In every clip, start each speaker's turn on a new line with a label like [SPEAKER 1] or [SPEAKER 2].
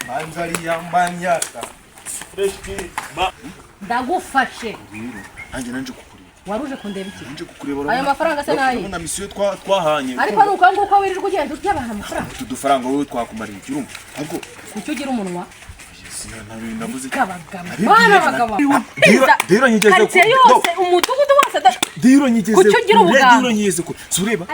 [SPEAKER 1] Manzari yambanyaka. Fresh ba.
[SPEAKER 2] Ndagufashe.
[SPEAKER 1] Nanjye nanje kukureba.
[SPEAKER 2] Waruje kundeba iki?
[SPEAKER 1] Nanje kukureba.
[SPEAKER 2] Ayo mafaranga se nayi.
[SPEAKER 1] Na misiyo twahanye.
[SPEAKER 2] Ariko nuko nguko wirirwa ugenda urya abantu amafaranga.
[SPEAKER 1] Tudufaranga wowe twakumariye kirumva. Ahubwo
[SPEAKER 2] kucyo ugira umunwa.
[SPEAKER 1] Nabuze
[SPEAKER 2] bana bagabo
[SPEAKER 1] diro nyigeze
[SPEAKER 2] ko yose umudugudu wose
[SPEAKER 1] diro nyigeze
[SPEAKER 2] kucyo ugira ubugabo
[SPEAKER 1] diro nyigeze ko sureba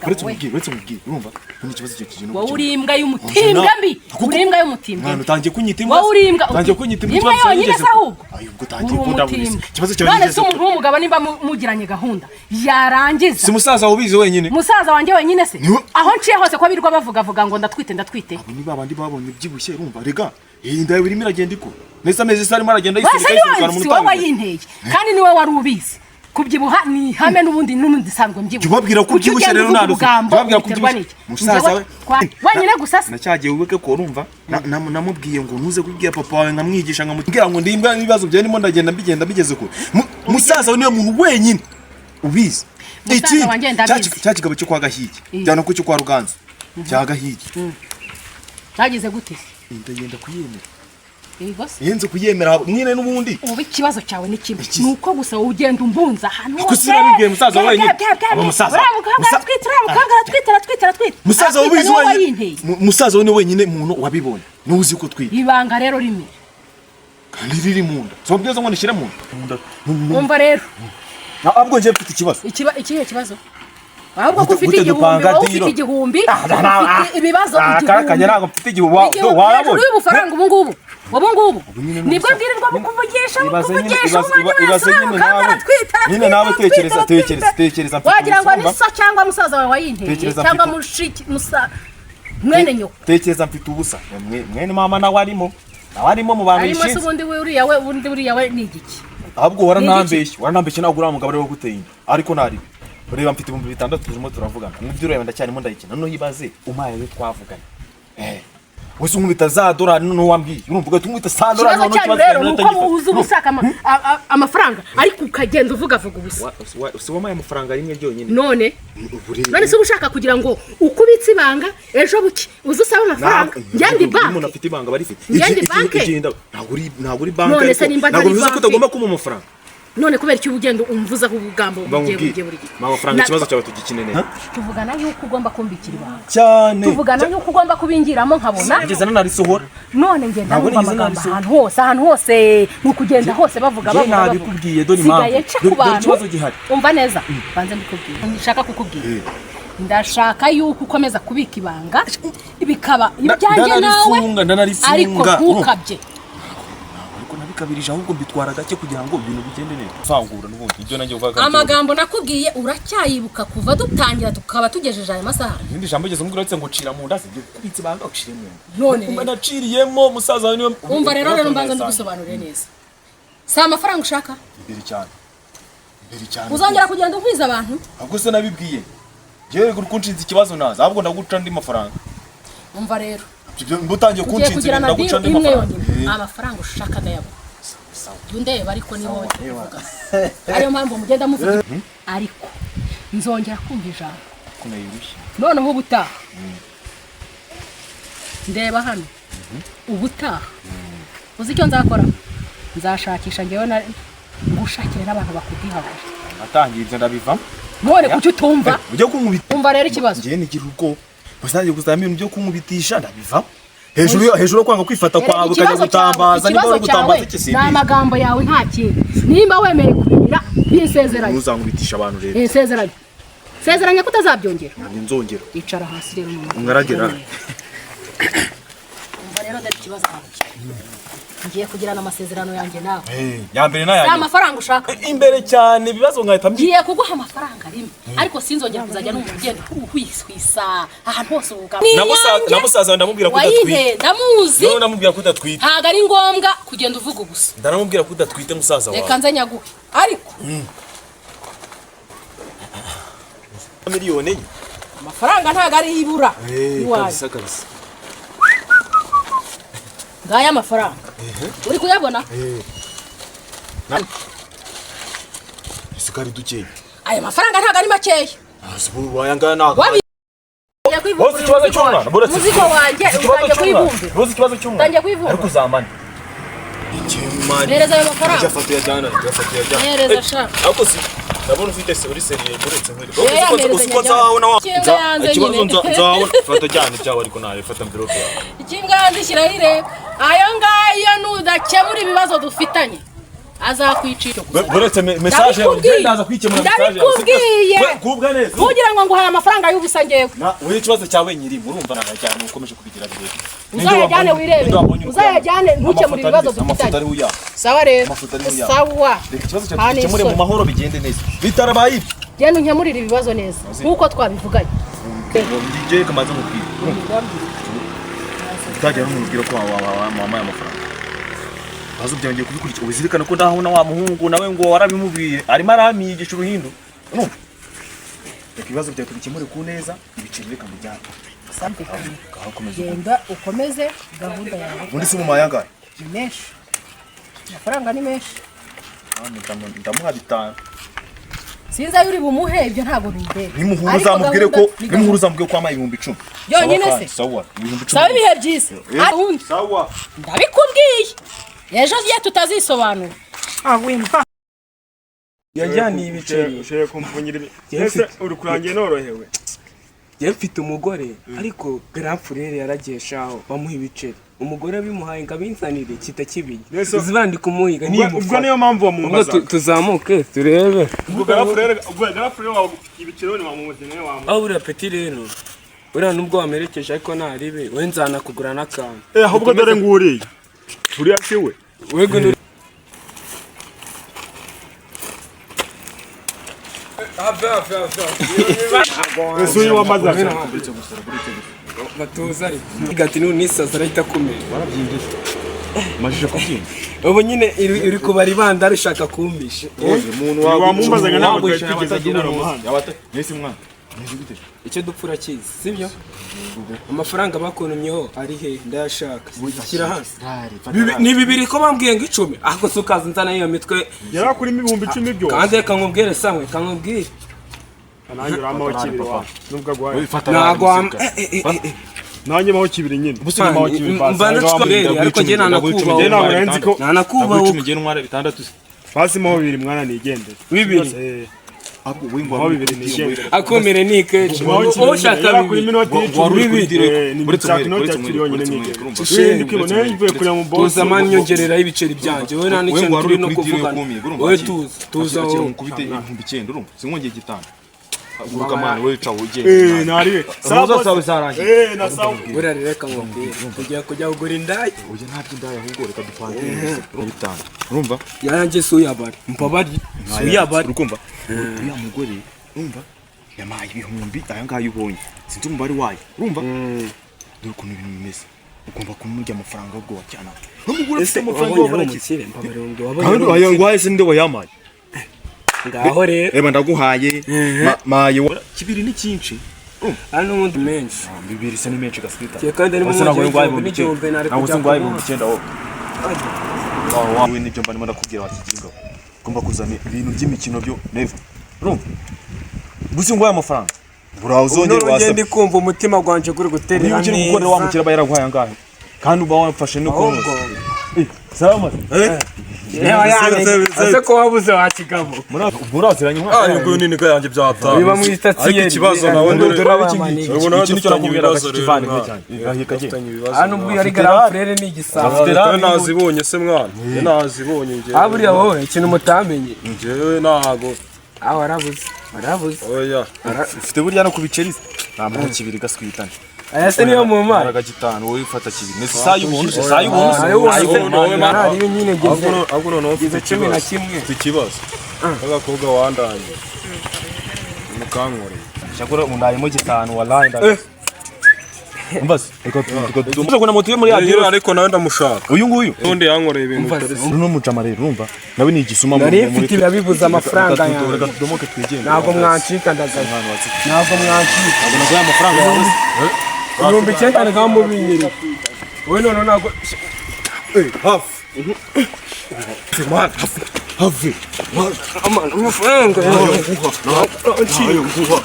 [SPEAKER 2] uretse
[SPEAKER 1] umubwire urumva ni ikibazo cyo kijino
[SPEAKER 2] wowe urimbwa y'umutimbwa mbi urimbwa y'umutimbwa
[SPEAKER 1] mwana utangiye kunyitimba
[SPEAKER 2] wowe urimbwa
[SPEAKER 1] utangiye kunyitimba
[SPEAKER 2] ikibazo cyo nyigeze ahubwo
[SPEAKER 1] ayo ubwo utangiye kundabuza ikibazo cyo
[SPEAKER 2] nyigeze none umuntu w'umugabo nimba mugiranye gahunda yarangiza
[SPEAKER 1] si musaza ubizi wenyine
[SPEAKER 2] musaza wanjye wenyine se aho nciye hose ko birirwa bavuga ngo ndatwite
[SPEAKER 1] abo ni babandi babonye byibushye urumva rega inda birimo iragenda iko nese amezi sarimo aragenda yisubika mu
[SPEAKER 2] mutanga wowe yinteye kandi niwe wari ubizi kubyibuha ni hame n'ubundi sanzwe mbyibuha
[SPEAKER 1] jubabwira ko byibushe rero jubabwira ko byibushe musaza we
[SPEAKER 2] wanyine gusasa
[SPEAKER 1] nacyagiye ubeke ko urumva namubwiye ngo ntuze kubwira papa wawe nkamwigisha nkamubwira ngo ndimbwa ibibazo bye nimo ndagenda bigeze ko musaza we niwe muntu wenyine ubizi iki cyakigabo cyo kwa Gahigi cyane ko cyo kwa Ruganza cya Gahigi
[SPEAKER 2] cyagize gute
[SPEAKER 1] ndagenda kuyemera
[SPEAKER 2] Igose
[SPEAKER 1] yenze kuyemera mwine n'ubundi
[SPEAKER 2] ubu ikibazo cyawe ni kimwe nuko gusa ugenda umbunza hano
[SPEAKER 1] kusira bigiye musaza wenyine musaza musaza ubizi wenyine musaza we wenyine muntu wabibonye nuzi ko twita
[SPEAKER 2] ibanga rero rimwe
[SPEAKER 1] kandi riri munda so byezo ngo nishire munda
[SPEAKER 2] umva rero
[SPEAKER 1] ahubwo nje mfite ikibazo
[SPEAKER 2] ikihe kibazo ahubwo ko ufite igihumbi ufite ibibazo
[SPEAKER 1] akanya ntabwo mfite igihumbi
[SPEAKER 2] wabona ubufaranga ubu ngubu nibwo bwirirwa bukuvugisha
[SPEAKER 1] ibaze nyine nawe tekereza
[SPEAKER 2] wagira ngo ni so cyangwa musaza wawe wayinteye cyangwa mushiki mwene nyoko
[SPEAKER 1] tekereza mfite ubusa mwene mama nawe arimo mu bantu yishinze
[SPEAKER 2] arimo ubundi uriya we ni igiki
[SPEAKER 1] ahubwo waranambeshye ntabwo uri umugabo rero guteye ariko nari ureba mfite 6,000 turimo turavugana n'ibyo ureba ndacyarimo ndayikina none yibaze umaye we twavugana wese unkubita za dolari none wambwiye urumva tumwita $100
[SPEAKER 2] none kibazo nuko uzi ubusaka amafaranga ariko ukagenda uvuga ubusa
[SPEAKER 1] si wamaye amafaranga rimwe ryonyine
[SPEAKER 2] none se ubushaka kugira ngo ukubitse ibanga ejo buki uzi usaba amafaranga njyandi bank
[SPEAKER 1] umuntu afite ibanga bari fite
[SPEAKER 2] njyandi bank
[SPEAKER 1] ntabwo uri bank ntabwo bivuze ko utagomba kuma amafaranga
[SPEAKER 2] none kubera iki ugenda umvuza ku bugambo bugiye buri gihe
[SPEAKER 1] amafaranga ikibazo cyawe tugikinene
[SPEAKER 2] tuvugana yuko ugomba kumbikira ibanga
[SPEAKER 1] cyane
[SPEAKER 2] tuvugana yuko ugomba kubingiramo nkabona
[SPEAKER 1] ngeze narisohora
[SPEAKER 2] none ngenda numva amagambo ahantu hose n'ukugenda hose bavuga
[SPEAKER 1] nabikubwiye dore impamvu ikibazo gihari
[SPEAKER 2] umva neza banze mbikubwiye ndashaka kukubwira ndashaka yuko ukomeza kubika ibanga bikaba ibyanjye nawe ariko ntukabye
[SPEAKER 1] kabirije ahubwo mbitwara gake kugira ngo ibintu bigende neza fangura n'ubundi ibyo nanjye uvuga
[SPEAKER 2] amagambo nakubwiye uracyayibuka kuva dutangira tukaba tugejeje aya masaha
[SPEAKER 1] ndi jambo geze mbwira uretse ngo cira mu nda sibyo kubitse banga ucire mu
[SPEAKER 2] none
[SPEAKER 1] umba naciriyemo musaza we niwe
[SPEAKER 2] umva rero mbanza ndigusobanurire neza sa amafaranga ushaka
[SPEAKER 1] imbere cyane
[SPEAKER 2] uzongera kugenda unkwiza abantu
[SPEAKER 1] ahubwo se nabibwiye jewe kunshinze ikibazo naza ahubwo ndaguca ndi mafaranga
[SPEAKER 2] umva rero
[SPEAKER 1] mbutangiye kunshinze ndaguca ndi mafaranga
[SPEAKER 2] amafaranga ushaka ndayabo ndeba ariko ni wowe uvuga ariyo mpamvu mugenda muvuga ariko nzongera kumva ijambo
[SPEAKER 1] kunayurushye
[SPEAKER 2] noneho ubutaha ndeba hano ubutaha uzi icyo nzakora nzashakisha ngewe ngushakire n'abantu bakudihaje
[SPEAKER 1] atangiye ibyo ndabivamo
[SPEAKER 2] none kuki utumva
[SPEAKER 1] ujye kunkubita
[SPEAKER 2] umva rero ikibazo
[SPEAKER 1] ngiye nigira ubwo basangiye guzama ibintu byo kunkubitisha ndabivamo hejuru kwanga kwifata kwawe ukajya gutambaza niba uri gutambaza iki
[SPEAKER 2] ni amagambo yawe nta kintu nimba wemeye kubimira bisezeranye
[SPEAKER 1] uzankubitisha abantu rero
[SPEAKER 2] sezeranye ko utazabyongera
[SPEAKER 1] ntabwo nzongera
[SPEAKER 2] icara hasi rero
[SPEAKER 1] umwaragera
[SPEAKER 2] umva rero ndari ikibazo ngiye kugirana amasezerano yanjye nawe
[SPEAKER 1] ya mbere nayanjye
[SPEAKER 2] amafaranga ushaka
[SPEAKER 1] imbere cyane ibibazo nkahita
[SPEAKER 2] ngiye kuguha amafaranga rimwe ariko sinzongera kuzajya n'umugenda uhwiswisa ahantu hose ubuga
[SPEAKER 1] namusaza ndamubwira ko
[SPEAKER 2] udatwite ndamuzi
[SPEAKER 1] none ndamubwira ko udatwite
[SPEAKER 2] ntago ari ngombwa kugenda uvuga ubusa
[SPEAKER 1] ndaramubwira ko udatwite musaza wawe
[SPEAKER 2] reka nze nyaguhe ariko
[SPEAKER 1] miliyoni
[SPEAKER 2] amafaranga ntago ari ibura
[SPEAKER 1] kabisa
[SPEAKER 2] ngaya amafaranga uri kuyabona
[SPEAKER 1] isikari dukeye
[SPEAKER 2] aya mafaranga ntago ari makeya
[SPEAKER 1] wayangana ntago Bose ikibazo cy'umwana.
[SPEAKER 2] Muzigo wanjye utangiye kuyibumbira.
[SPEAKER 1] Bose ikibazo cy'umwana.
[SPEAKER 2] Utangiye kuyibumbira.
[SPEAKER 1] Ariko uzamana.
[SPEAKER 2] Nereza ayo mafaranga.
[SPEAKER 1] Jafata yajyana.
[SPEAKER 2] Nereza shaka.
[SPEAKER 1] Ariko si ndabona ufite se uri seriye uretse nkuri.
[SPEAKER 2] Uko
[SPEAKER 1] nzabona wa.
[SPEAKER 2] Ikibazo
[SPEAKER 1] nzabona fata cyane cyawe ariko nawe fata envelope yawe.
[SPEAKER 2] Ikinganzi kirahire. Ayo ngayo nudakemura ibibazo dufitanye. Azakwicira.
[SPEAKER 1] Buretse message ndaza kwikemura message. Kubwa neza.
[SPEAKER 2] Kugira ngo nguhaye amafaranga y'ubusa ngewe.
[SPEAKER 1] Uyu kibazo cyawe nyiri murumva narajyana ukomeje kubigira birebe.
[SPEAKER 2] Uzayajyane wirebe. Uzayajyane ntukemura ibibazo dufitanye.
[SPEAKER 1] Amafoto ari uya.
[SPEAKER 2] Sawa rero. Sawa.
[SPEAKER 1] Ikibazo cyakemure mu mahoro bigende neza. Bitarabaye ibi.
[SPEAKER 2] Genda unkemurire ibibazo neza. Nkuko twabivuganye.
[SPEAKER 1] Ndije kamaze mubwira. Utajya n'umubwira ko mama y'amafaranga. Bazo byangiye kubikurikira ubizirikana ko ndahona wa muhungu nawe ngo warabimubwiye arimo aramigisha uruhindo. Urumva? Ikibazo byakubikemure ku neza ibiciro reka mujyana.
[SPEAKER 2] Sampe genda ukomeze gahunda yawe.
[SPEAKER 1] Muri se mu mayanga.
[SPEAKER 2] Ni menshi. Amafaranga ni menshi.
[SPEAKER 1] Ndamuha bitanu.
[SPEAKER 2] Sinza yuri bumuhe ibyo ntago bindebe.
[SPEAKER 1] Nimuhuru zamubwire ko amaye 10,000.
[SPEAKER 2] Yonyine se.
[SPEAKER 1] Sawa. 10,000.
[SPEAKER 2] Sawa ibihe byiza.
[SPEAKER 1] Sawa.
[SPEAKER 2] Ndabikubwiye. Ejo giye tutazisobanura.
[SPEAKER 3] Wimva. Yajyaniye ibiceri. Ushaka kumvunyira ese uri kurangiye norohewe. Ye mfite umugore ariko grand frère yarageshaho bamuha ibiceri. Umugore bimuhaye ngabinsanire kitakibiye. Uzibandi kumuhiga ni ubwo niyo mpamvu wamubaza. Tuzamuke turebe. Ubwo grand frère wawe ibiceri ni wamuzene wamu. Aho uri petit rero. Ura nubwo wamerekeje ariko naribe we nzana kugura nakantu.
[SPEAKER 4] Ahubwo dore nguriye. Uriya siwe.
[SPEAKER 3] Wego ni
[SPEAKER 4] Ese uyu wamaze
[SPEAKER 3] batuza ari igati nisaza arahita kumera
[SPEAKER 1] Warabyinjije. Majije kubyinja.
[SPEAKER 3] ubu nyine uri kubara ibanda rishaka kumpisha
[SPEAKER 4] umuntu wamumbazaga ntabwo yigeze agura umuhanda.
[SPEAKER 1] Nese mwana.
[SPEAKER 3] icyo dupfura kizi sibyo amafaranga bakunumyeho ari he ndashaka shyira hasi ni bibiri ko bambwiye ngo 10 ahko sukaza nzana iyo mitwe
[SPEAKER 4] yara kuri 10,000 byo
[SPEAKER 3] kandi kankubwire samwe kankubwire
[SPEAKER 4] nanjye ramaho kibiri wa nubwo agwaye
[SPEAKER 3] nagwa
[SPEAKER 4] nanjye maho kibiri nyine busuma maho kibiri
[SPEAKER 3] mbana twabere ariko je nanakuba
[SPEAKER 1] ugiye ntwara 6
[SPEAKER 4] basi maho bibiri mwana nigendera
[SPEAKER 3] bibiri
[SPEAKER 1] Ahubwo wingo maho bibiri nigendera
[SPEAKER 3] akomere ni keje
[SPEAKER 4] oshaka kuri minota 10 buretse minota 10 yonyine nigendera ndikibona mvuye kuri mu boss
[SPEAKER 3] zamani nyongerera ibiceri byanje we nani cyo turi no kuvugana we tuza
[SPEAKER 1] aho kubite 9,000 urumva sinkongeye gitanga Guruka mani wewe cha uje.
[SPEAKER 4] Nari.
[SPEAKER 1] Sawa sarangiye.
[SPEAKER 4] Na sawa.
[SPEAKER 3] Burari reka ngombe. Kujya kugura indaya.
[SPEAKER 1] Uje ntabyo indaya ahubwo reka dupange bitanga. Urumva?
[SPEAKER 3] Yanjye suyabari. Mpabari. Suyabari.
[SPEAKER 1] Urukumva? Uya mugore. Urumva? Yamaye ibihumbi aya ngayo ubonye. Sinzi umubari wayo. Urumva? Dore ukuntu ibintu bimeze. Ugomba kumurya amafaranga ubwo wacyana. Umugore ufite amafaranga wabarakire. Kandi aya ngwaye sinde wayamaye.
[SPEAKER 3] Ngaho rero
[SPEAKER 1] eba ndaguhaye maye kibiri ni cyinshi
[SPEAKER 3] hano undi menshi
[SPEAKER 1] bibiri se ni menshi gaswita
[SPEAKER 3] kandi ari mu
[SPEAKER 1] ngwaye mu bicenda naho se ngwaye mu bicenda aho wawe nibyo mba ndimo ndakubwira wakiginga ugomba kuzana ibintu by'imikino byo neva urumva gusi ngwaye amafaranga burawuzongera
[SPEAKER 3] wasa ndi kumva umutima gwanje guri guterera
[SPEAKER 1] neza niyo gukorera wa mukira bayaragwaye angahe kandi uba wamfashe no kuno salama
[SPEAKER 3] ase ko wabuze wakigabo
[SPEAKER 1] muraziranye
[SPEAKER 4] ngo nini ko yanjye byata
[SPEAKER 3] biba mu istatiyeri
[SPEAKER 4] ariko ikibazo nawe
[SPEAKER 1] ndora bikingiki ubona iki cyo nakubwira kivane cyane irahikaje
[SPEAKER 3] hano ubwo ari grand frère ni igisabo
[SPEAKER 4] nazibonye se mwana nazibonye nge
[SPEAKER 3] aburiya wowe ikintu mutamenye
[SPEAKER 4] ngewe nago
[SPEAKER 3] aho arabuze
[SPEAKER 4] oya
[SPEAKER 1] ufite burya no kubiceri nta muntu kibiri gaswitana
[SPEAKER 3] aya se niyo mu mara
[SPEAKER 1] gitanu wowe ufata kibiri nese sayubuntu
[SPEAKER 3] wowe mara iyo nyine geze
[SPEAKER 4] aguro no
[SPEAKER 3] geze 11
[SPEAKER 4] ikibazo agakobwa wandanye mukankore
[SPEAKER 1] cyakora undayemo gitanu wallahi ndaga Mbas iko kuna moto yo muri
[SPEAKER 4] radio ariko nawe ndamushaka
[SPEAKER 1] uyu nguyu
[SPEAKER 4] nonde yankoreye ibintu
[SPEAKER 1] no mucamare urumva nawe ni igisuma
[SPEAKER 3] muri mfite birabibuza amafaranga yanjye
[SPEAKER 1] reka tudomoke twigende
[SPEAKER 3] ntago mwancika ndagaza ntago mwancika
[SPEAKER 1] ntabwo naguye amafaranga yawe
[SPEAKER 3] 9,000 ngambo binyiri we none nago
[SPEAKER 4] hafi
[SPEAKER 1] have
[SPEAKER 3] amafaranga
[SPEAKER 1] nayo nguha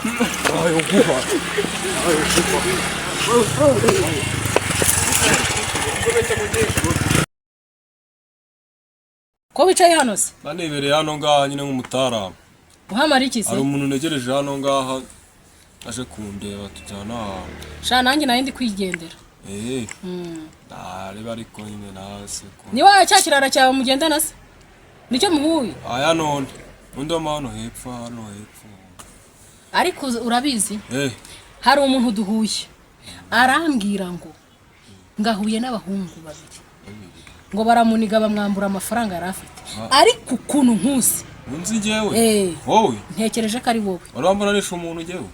[SPEAKER 2] ko wicaye hano se
[SPEAKER 1] nanebereye hano ngaha nyine nk'umutaramu
[SPEAKER 2] uhamara iki se
[SPEAKER 1] hari umuntu negereje hano ngaha aje kundeba tujyana ahantu
[SPEAKER 2] sha nanjye nayo ndi kwigendera
[SPEAKER 1] reba ariko nyine nase
[SPEAKER 2] ni wawe cya kirara cyawe mugendana se nicyo muhuye
[SPEAKER 1] aya none undi wama hano hepfo
[SPEAKER 2] ariko urabizi hari umuntu duhuye arambwira ngo ngahuye n'abahungu babiri ngo baramuniga bamwambura amafaranga yari afite ariko ukuntu nkusi
[SPEAKER 1] unzi njyewe wowe
[SPEAKER 2] ntekereje ko ari wowe
[SPEAKER 1] urambona nisho umuntu njyewe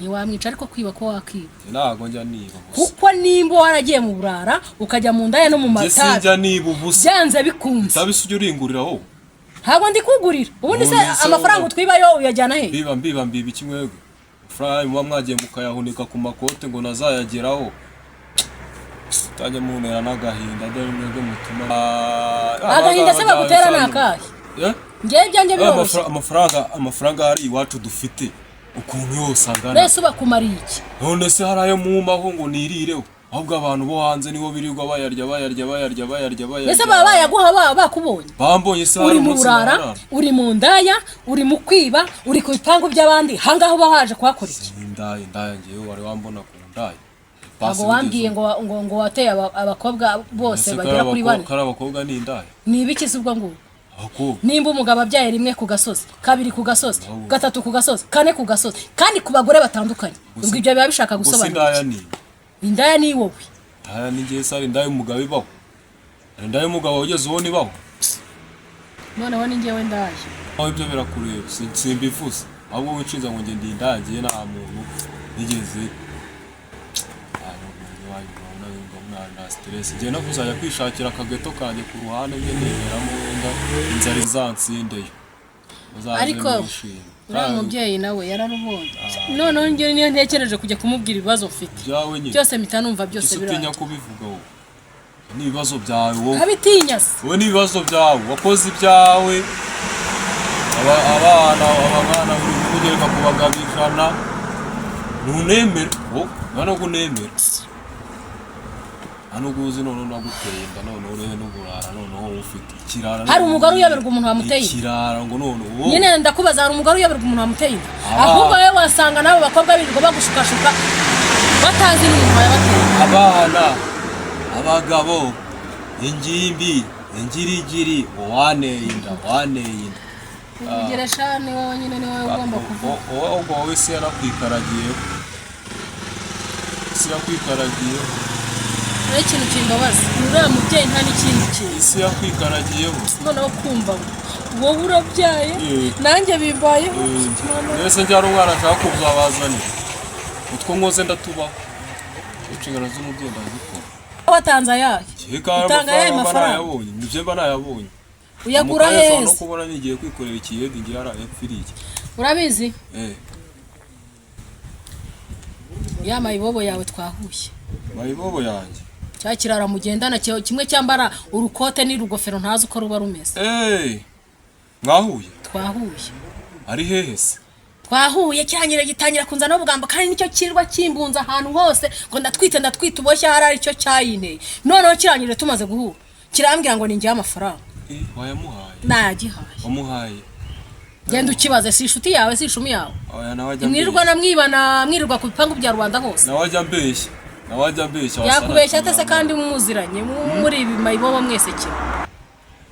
[SPEAKER 2] ntiwamwica ariko kwiba ko wakiba
[SPEAKER 1] ntago njya niba
[SPEAKER 2] kuko nimba waragiye mu burara ukajya mu ndaya no mu matabi
[SPEAKER 1] njya niba ubusa
[SPEAKER 2] byanze bikunze
[SPEAKER 1] tabise ujya uringurira wowe
[SPEAKER 2] ntabwo ndi kugurira ubundi se amafaranga utwibayo uyajyana he
[SPEAKER 1] biba ikimwego amafaranga muba mwagiye mukayahunika ku makote ngo nazayageraho utajya muntera n'agahinda dore mwebwe mutuma
[SPEAKER 2] agahinda se bagutera n'akahe ngewe ibyanjye biroroshye
[SPEAKER 1] amafaranga hari iwacu dufite ukuntu yose angana
[SPEAKER 2] mbese ubakumariye iki
[SPEAKER 1] none se hari ayo mumaho ngo nirireho ahubwo abantu bo hanze nibo birirwa bayarya
[SPEAKER 2] mbese baba bayaguha bakubonye
[SPEAKER 1] bambonye se
[SPEAKER 2] uri mu burara uri mu ndaya uri mu kwiba uri ku bipangu by'abandi hangaho uba waje kuhakora iki
[SPEAKER 1] indaya ngewe wari wambona ku ndaya
[SPEAKER 2] ntabwo wambwiye ngo wateye abakobwa bose bagera kuri 4
[SPEAKER 1] kari abakobwa ni indaya
[SPEAKER 2] ni ibiki se ubwo ngo nimba umugabo abyaye rimwe ku gasozi kabiri ku gasozi gatatu ku gasozi kane ku gasozi kandi ku bagore batandukanye ubwo ibyo biba bishaka gusobanura indaya ni wowe
[SPEAKER 1] indaya ni ngiye sari indaya umugabo ibaho indaya umugabo ugeze uwo nibaho
[SPEAKER 2] noneho ni ngewe ndaje
[SPEAKER 1] aho ibyo birakureba simbivuze ahubwo wicinza ngo nge ndi indaya ngiye nta muntu nigeze stress ngiye no kuzajya kwishakira akageto kanjye ku ruhande nge niberamo wenda inzara izansindeyo
[SPEAKER 2] ariko uriya mubyeyi nawe yararubonye noneho ngewe niyo ntekereje kujya kumubwira ibibazo mfite byose mpita numva byose
[SPEAKER 1] biranga utinya kubivuga wowe n'ibibazo byawe wowe
[SPEAKER 2] abitinya se
[SPEAKER 1] wowe n'ibibazo byawe wakoze ibyawe abana buri kugereka kubagabishana ntunemere none ko unemera hano guzi none naguteye inda none urebe n'uburara none ufite ikirara
[SPEAKER 2] hari umugore uyoberwa umuntu wamuteye
[SPEAKER 1] ikirara ngo none
[SPEAKER 2] nyine ndakubaza hari umugore uyoberwa umuntu wamuteye inda ahubwo wowe wasanga nabo bakobwa birirwa bagushukashuka batazi n'umuntu wayabateye
[SPEAKER 1] abana abagabo ingimbi ingirigiri waneye inda
[SPEAKER 2] kugira shani wowe nyine ni wowe ugomba kuvuga
[SPEAKER 1] wowe se yarakwikaragiye
[SPEAKER 2] ikintu kimbabaza uriya mubyeyi nta n'ikindi kintu
[SPEAKER 1] isi yakwikaragiyeho
[SPEAKER 2] noneho kumva wowe urabyaye nanjye bimbayeho
[SPEAKER 1] mbese njyana umwana ashaka kuzabazanira utwo nkoze ndatubaho inshingano z'umubyeyi ndazikora
[SPEAKER 2] watanze ayahe utanga ayahe mafaranga
[SPEAKER 1] nibyo mba nayabonye
[SPEAKER 2] uyagura heza
[SPEAKER 1] no kubona nigiye kwikorera ikiyedi ngiye yarapfiriye
[SPEAKER 2] urabizi ya mayibobo yawe twahuye
[SPEAKER 1] mayibobo yanjye
[SPEAKER 2] cya kirara mugendana kimwe cyambara urukote n'urugofero ntazi uko ruba rumeze
[SPEAKER 1] mwahuye
[SPEAKER 2] twahuye
[SPEAKER 1] ari hehe se
[SPEAKER 2] twahuye cyanyire gitangira kunzana n'ubugambo kandi nicyo kirwa kimbunza ahantu hose ngo ndatwite uboshye hari aricyo cyayinteye noneho kiranyire tumaze guhura kirambwira ngo ningiye amafaranga
[SPEAKER 1] wayamuhaye
[SPEAKER 2] nagihaye
[SPEAKER 1] wamuhaye
[SPEAKER 2] genda ukibaze si inshuti yawe si ishumi yawe mwirirwa na mwibana mwirirwa ku bipangu bya Rwanda hose
[SPEAKER 1] nawajya mbeshya
[SPEAKER 2] yakubeshya atese kandi mumuziranye muri ibi mayibobo mwese kimwe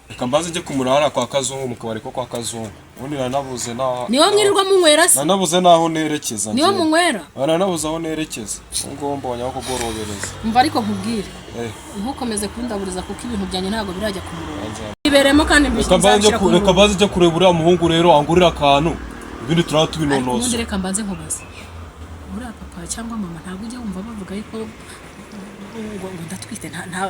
[SPEAKER 1] reka mbaze njye kumurara kwa Kazungu mu kabari ko kwa Kazungu ubundi nanabuze
[SPEAKER 2] niho mwirirwa munywera se
[SPEAKER 1] nanabuze naho nerekeza
[SPEAKER 2] niho munywera
[SPEAKER 1] nanabuze aho nerekeza ngo mbonye aho kugorobereza
[SPEAKER 2] umva ariko nkubwire ntukomeze kundaburiza kuko ibintu byanjye ntabwo birajya ku murongo iberemo kandi
[SPEAKER 1] reka mbaze njye kureba uriya muhungu rero angurira akantu ibindi turaba tubinonoza
[SPEAKER 2] ubundi reka mbanze nkubaze uriya papa cyangwa mama ntabwo ujya wumva bavuga yuko ngo ndatwite nta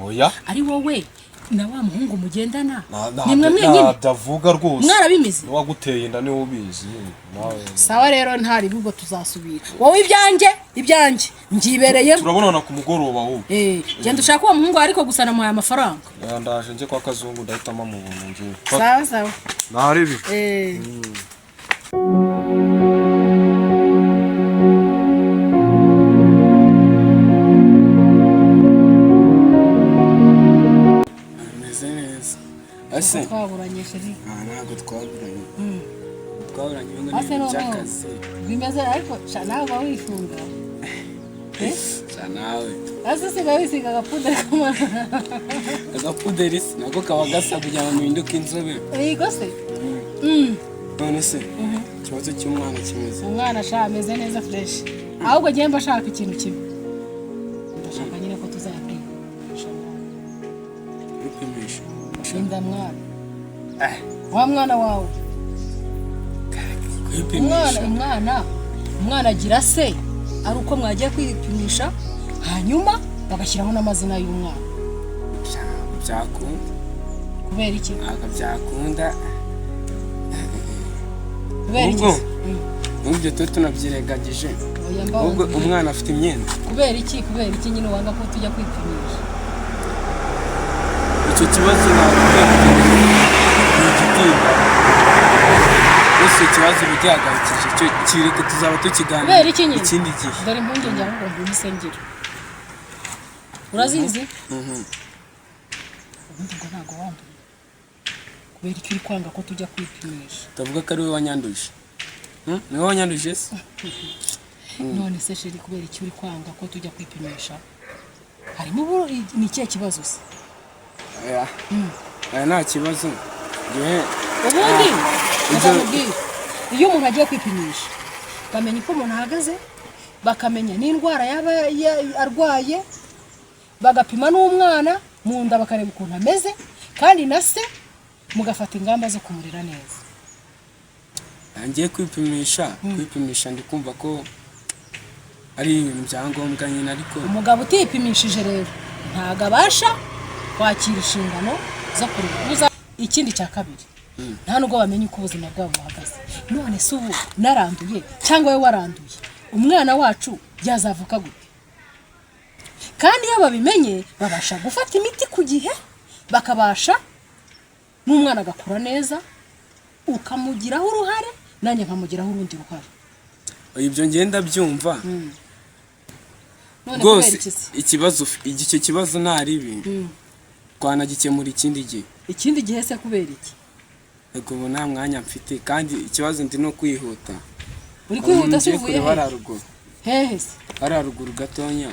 [SPEAKER 1] oya
[SPEAKER 2] ari wowe na wa muhungu mugendana nimwe mwenyine
[SPEAKER 1] ndavuga rwose
[SPEAKER 2] mwarabimize
[SPEAKER 1] waguteye inda niwe ubizi nawe
[SPEAKER 2] sawa rero ntari bigo tuzasubira wowe ibyanjye ngibereyemo
[SPEAKER 1] turabonana ku mugoroba wowe
[SPEAKER 2] genda ushaka uwo muhungu ariko gusa namuhaye amafaranga
[SPEAKER 1] ndaje nje kwa Kazungu ndahitamo mu buntu nje
[SPEAKER 2] sawa
[SPEAKER 1] naribi
[SPEAKER 3] ase
[SPEAKER 2] twaburanye sheri
[SPEAKER 3] ntabwo twaburanye ngo ni cyakazi
[SPEAKER 2] bimeze ariko nawe wifunga
[SPEAKER 3] nawe
[SPEAKER 2] ase siga wisiga
[SPEAKER 3] agapuderi nako kaba gasa kugira ngo mpinduke inzobe
[SPEAKER 2] yego se
[SPEAKER 3] none se ikibazo cy'umwana kimeze
[SPEAKER 2] umwana ameze neza fresh ahubwo ngiye mbashaka ikintu kimwe ndashaka nyine ko tuzayapimisha shinda mwana wa mwana wawe umwana agira se ari uko mwagiye kwipimisha hanyuma bagashyiraho n'amazina y'umwana
[SPEAKER 3] byakunda
[SPEAKER 2] kubera iki
[SPEAKER 3] byakunda
[SPEAKER 2] kubera iki
[SPEAKER 3] n'ibyo tuba tunabyirengagije ubwo umwana afite imyenda
[SPEAKER 2] kubera iki nyine wanga ko tujya kwipimisha
[SPEAKER 3] icyo kibazo ntabwo igitimba ese ikibazo bijyagarukije cyo kireke tuzaba tukiganira ikindi gihe
[SPEAKER 2] dore impungenge ahubwo mbisengera urazizi ubundi ngo ntabwo wanduye kubera icyo uri kwanga ko tujya kwipimisha
[SPEAKER 3] utavuga ko ari we wanyanduje niwe wanyanduje se
[SPEAKER 2] none se sheri kubera icyo uri kwanga ko tujya kwipimisha harimo ni ikihe kibazo se
[SPEAKER 3] nta kibazo
[SPEAKER 2] ubundi ndamubwira iyo umuntu agiye kwipimisha bamenya uko umuntu ahagaze bakamenya n'indwara yaba arwaye bagapima n'umwana mu nda bakareba ukuntu ameze kandi na se mugafata ingamba zo kumurera neza
[SPEAKER 3] ngiye kwipimisha ndi kumva ko ari ibintu byangombwa nyine ariko
[SPEAKER 2] umugabo utipimishije rero ntabwo abasha kwakira inshingano zo kuruhuza ikindi cya kabiri nta nubwo bamenya uko ubuzima bwabo buhagaze none se ubu naranduye cyangwa we waranduye umwana wacu byazavuka gute kandi iyo babimenye babasha gufata imiti ku gihe bakabasha n'umwana agakura neza ukamugiraho uruhare nanjye nkamugiraho urundi ruhare
[SPEAKER 3] ibyo ngenda byumva rwose icyo kibazo ntari ibi twanagikemura ikindi gihe
[SPEAKER 2] se kubera iki
[SPEAKER 3] ego ubu nta mwanya mfite kandi ikibazo ndi no kwihuta
[SPEAKER 2] uri kwihuta se uvuye hehe se
[SPEAKER 3] hari haruguru gatonya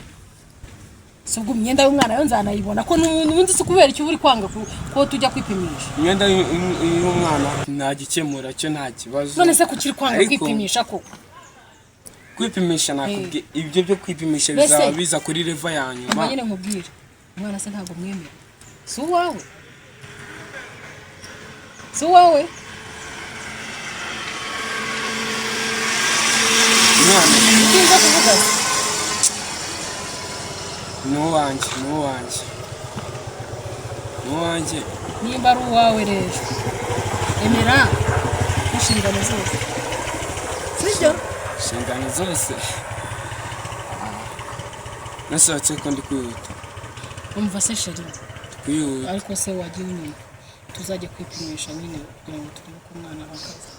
[SPEAKER 2] si ubwo imyenda y'umwana yo nzanayibona ko n'ubundi si kubera icyo uri kwanga ko tujya kwipimisha
[SPEAKER 3] imyenda y'umwana nagikemura cyo nta kibazo
[SPEAKER 2] none se kuki uri kwanga kwipimisha koko
[SPEAKER 3] kwipimisha nakubwiye ibyo byo kwipimisha bizaba biza kuri leva ya nyuma
[SPEAKER 2] nyine nkubwire umwana se ntabwo mwemera si uwawe
[SPEAKER 3] umwana
[SPEAKER 2] utinze kuvuga
[SPEAKER 3] ni uwanjye
[SPEAKER 2] nimba ari uwawe rero emera inshingano zose sibyo
[SPEAKER 3] inshingano zose nasohotse ko ndi kwihuta
[SPEAKER 2] umva se sheri
[SPEAKER 3] kwihuta
[SPEAKER 2] ariko se wagiye unyuma tuzajya kwipimisha nyine kugira ngo turebe ko umwana ahagaze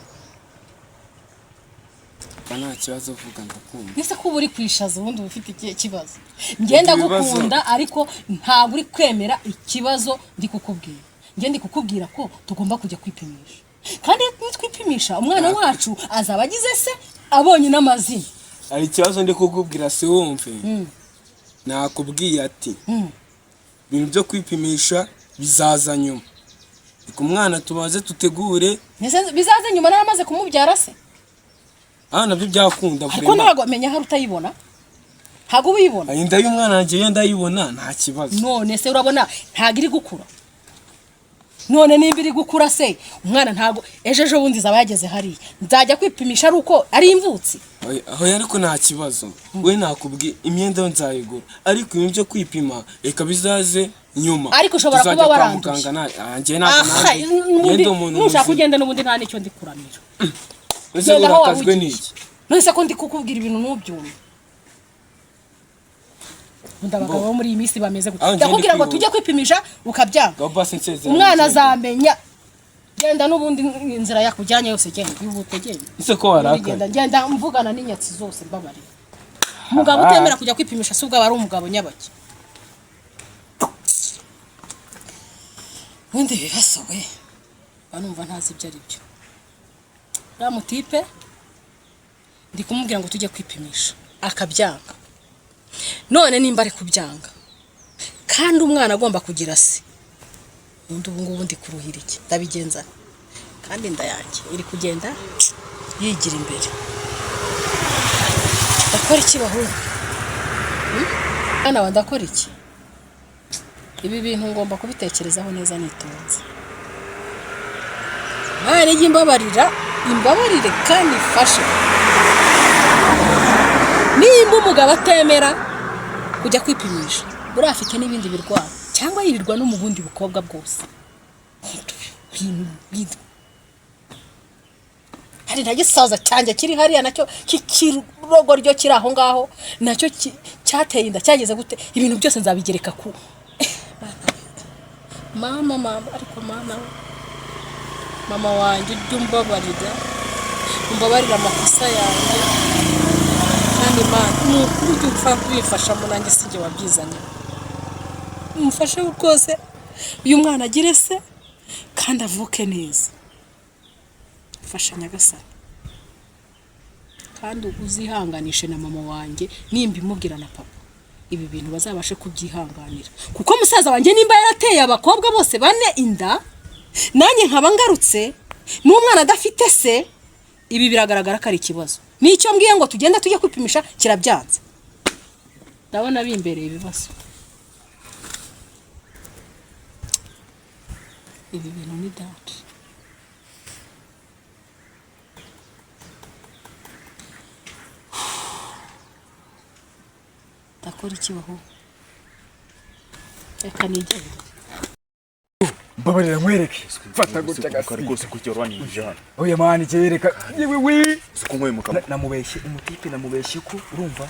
[SPEAKER 3] nta kibazo uvuga ndakumva
[SPEAKER 2] ese ko uba uri kwishaza ubundi uba ufite ikihe kibazo ngenda gukunda ariko ntabwo uri kwemera ikibazo ndi kukubwira ndi kukubwira ko tugomba kujya kwipimisha kandi iyo twipimisha umwana wacu azaba agize se abonye n'amazina
[SPEAKER 3] hari ikibazo ndi kukubwira se wumve nakubwiye ati ibintu byo kwipimisha bizaza nyuma reka umwana tumaze tutegure
[SPEAKER 2] bizaza nyuma naramaze kumubyara se
[SPEAKER 3] nabyo byakunda
[SPEAKER 2] ariko ntabwo menya hari utayibona ntabwo ubiyibona
[SPEAKER 3] inda y'umwana wanjye iyo ndayibona nta kibazo
[SPEAKER 2] none se urabona ntabwo iri gukura none nimba iri gukura se umwana ntago ejo bundi zaba yageze hariya nzajya kwipimisha ari uko ari imvutsi.
[SPEAKER 3] aho ariko nta kibazo we nakubwiye imyenda yo nzayigura ariko ibintu byo kwipima reka bizaze nyuma
[SPEAKER 2] ariko ushobora kuba waranduje nushaka kugenda n'ubundi nta nicyo ndi kuramira
[SPEAKER 3] ese urakazwe n'iki
[SPEAKER 2] none ko ndi kukubwira ibintu n'ubyumva ndabagabo bo muri iyi minsi bameze gutya ndakubwira ngo tujye kwipimisha ukabyanga umwana azamenya genda n'ubundi inzira yakujyanye yose genda yihute genda
[SPEAKER 3] ese ko waraka
[SPEAKER 2] genda mvugana n'inyatsi zose mbabarira umugabo utemera kujya kwipimisha se ubwo ari umugabo nyabaki undi bibasowe banumva ntazi ibyo ari byo ramutipe ndi kumubwira ngo tujye kwipimisha akabyanga none nimba ari kubyanga kandi umwana agomba kugira se undi ubu ngubu ndi kuruhira iki ndabigenza kandi ndayanjye iri kugenda yigira imbere ndakora iki bahura hano ndakora iki ibi bintu ngomba kubitekerezaho neza nitonze none ijye imbabarire kandi ifashe nimba umugabo atemera kujya kwipimisha buriya afite n'ibindi birwara cyangwa yirirwa no mu bundi bukobwa bwose hari nta gisaza cyanjye kiri hariya nacyo k'ikirogoryo kiri aho ngaho nacyo cyateye inda cyageze gute ibintu byose nzabigereka ku mama ariko mama wanjye ujye umbabarira amakosa yanjye kandi nukuri ujye upfa kwifashamo nanjye sinjye wabyizanye umufashe rwose uyu mwana agire se kandi avuke neza fasha nyagasani kandi uzihanganishe na mama wanjye nimba imubwira na papa ibi bintu bazabashe kubyihanganira kuko musaza wanjye nimba yarateye abakobwa bose bane inda nanjye nkaba ngarutse n'umwana adafite se ibi biragaragara ko ari ikibazo nicyo mbwiye ngo tugenda tujye kwipimisha kirabyanze ndabona bimbereye ibibazo ibi bintu ni dance ndakora iki baho reka nigere
[SPEAKER 5] mbabarira nkwereke fata gutya
[SPEAKER 1] gasi rwose kuki warwanije hano
[SPEAKER 5] oya mani cyereka yewe
[SPEAKER 1] sikungoye mukama
[SPEAKER 5] namubeshye umutipe namubeshye ko urumva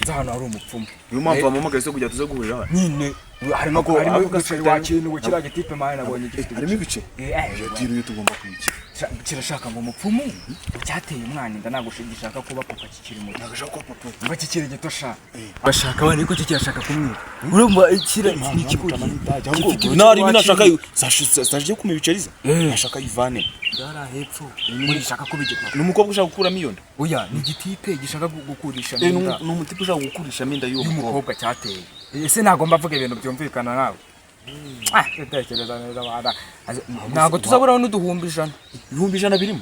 [SPEAKER 5] nza hano ari umupfumu
[SPEAKER 1] uyu mpamvu bamamagaye se kujya tuze guhurira hano
[SPEAKER 5] nyine harimo gaceri wakintu kiriya gitipe mani nabonye gifite
[SPEAKER 1] harimo ibice iyo tugomba kwikira
[SPEAKER 5] kirashaka ngo umupfumu cyateye umwana inda nagishaka kuba papa kikiri muto
[SPEAKER 1] nagashaka kuba papa
[SPEAKER 5] ngo kikiri gito sha bashaka bane ko kirashaka kumwiba urumva ikira ni ikikuri
[SPEAKER 1] nari binashaka saje kuma ibiceriza nashaka ivane
[SPEAKER 5] dara hepfo muri shaka kubigita
[SPEAKER 1] numukobwa ushaka gukuramo iyo nda
[SPEAKER 5] oya ni igitipe gishaka gukurisha minda
[SPEAKER 1] numutipe ushaka gukurisha minda
[SPEAKER 5] y'umukobwa cyateye ese nagomba avuga ibintu byumvikana nawe tekereza neza bada ntago tuzaburaho n'uduhumbi ijana
[SPEAKER 1] ibihumbi ijana birimo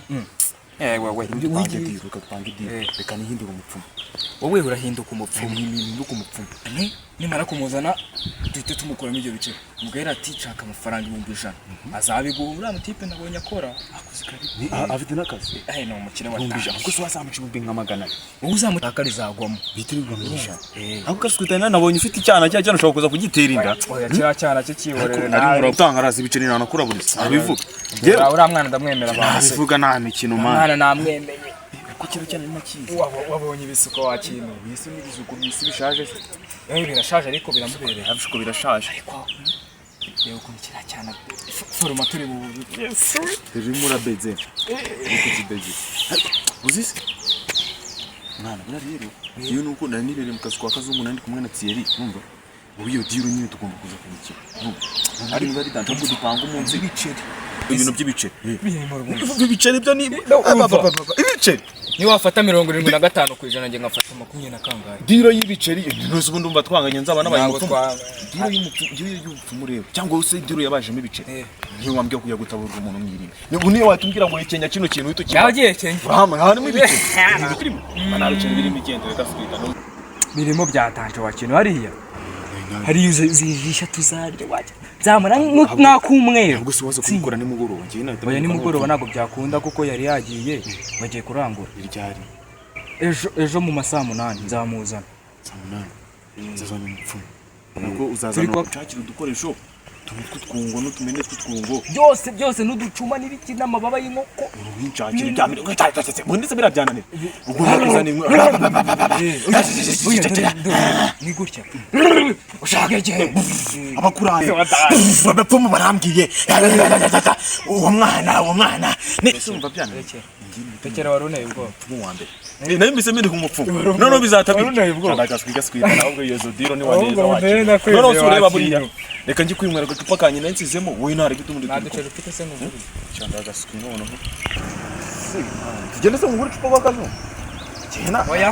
[SPEAKER 5] yewe
[SPEAKER 1] wigiye ukapanga idire reka nihindura umupfumu
[SPEAKER 5] wowe urahinduka umupfumu
[SPEAKER 1] hinduka umupfumu
[SPEAKER 5] nimara kumuzana duhite tumukuramo ibyo bice mubwira ati nshaka amafaranga ibihumbi ijana azabigura uriya mutipe nabonye akora
[SPEAKER 1] afite n'akazi
[SPEAKER 5] ni umukire wa
[SPEAKER 1] ijana kuko se wazamuca ibihumbi nka magana
[SPEAKER 5] wowe uzamutaka rizagwamo
[SPEAKER 1] bihita ibihumbi ijana ahubwo kaswitana nabonye ufite icyana cyane ushobora kuza kugitera inda
[SPEAKER 5] oya kiriya cyana cye kiborere
[SPEAKER 1] ari muratanga arazi ibiceri nanakura buri abivuga
[SPEAKER 5] uriya mwana ndamwemera bose
[SPEAKER 1] abivuga nta mikino
[SPEAKER 5] mwana namwemeye
[SPEAKER 1] ko kiro cyane nakizi
[SPEAKER 5] wabonye ibisuko wakintu
[SPEAKER 1] bisi n'ibisuko bisi bishaje se
[SPEAKER 5] birashaje ariko biramubereye
[SPEAKER 1] abishuko birashaje
[SPEAKER 5] ariko reba ukuntu kiriya cyana foroma turi mu
[SPEAKER 1] turi murabeze uko kibeze uzise mwana rero iyo nuko nari nibere mu kazi kwa kazungu nandi kumwe na Thierry numva ubu iyo diro nyine tugomba kuza kubikira ari niba ari danje dupanga umunsi ibiceri ibintu by'ibiceri ibiceri byo ni ibiceri
[SPEAKER 5] ni wafata 75% nge ngafata 20 na kangahe
[SPEAKER 1] diro y'ibiceri nose ubundi umva twanganye nzaba n'abayimupfumu diro y'umupfumu rero cyangwa se diro yabajemo ibiceri niyo wambwiye kuya gutaburwa umuntu mwirinde niyo watumbwira ngo yekenya kino kintu uhito kiba
[SPEAKER 5] yagiye kenya
[SPEAKER 1] harimo ibiceri mana biceri birimo igenda redafrika
[SPEAKER 5] birimo byatanje wa kintu hariya hari uzijisha tuzarya waje nzamara nk'akumweru.
[SPEAKER 1] ubwo se waza kubikora nimugoroba njye nahita
[SPEAKER 5] Oya nimugoroba ntabwo byakunda kuko yari yagiye bagiye kurangura.
[SPEAKER 1] iryari
[SPEAKER 5] Ejo mu masaa 8 nzamuzana.
[SPEAKER 1] saa 8 nzazana umupfumu nabwo uzazana ucakira udukoresho tw'utwungo n'utumene tw'utwungo
[SPEAKER 5] byose n'uducuma n'ibiki n'amababa y'inkoko.
[SPEAKER 1] uruhincakira ibyamire ndetse birabyananira ubwo nakuzana imwe
[SPEAKER 5] Ni gutya. Ushaka igihe
[SPEAKER 1] abakuraye abapfumu barambwiye uwo mwana
[SPEAKER 5] Sumva byananira. Tekera waruneye ubwo.
[SPEAKER 1] umupfumu wa mbere nayo mbise miri kumupfumu noneho bizatabika ndagaswika ahubwo iyo zodiro ni waneza wacu noneho ureba buriya reka njye kwinywera agacupa kanye nansizemo wowe ntare gitumundi
[SPEAKER 5] Naducera ufite se n'ubu.
[SPEAKER 1] cyangwa agaswika noneho tugende se mu icupa kwa kazo cyena
[SPEAKER 5] Oya.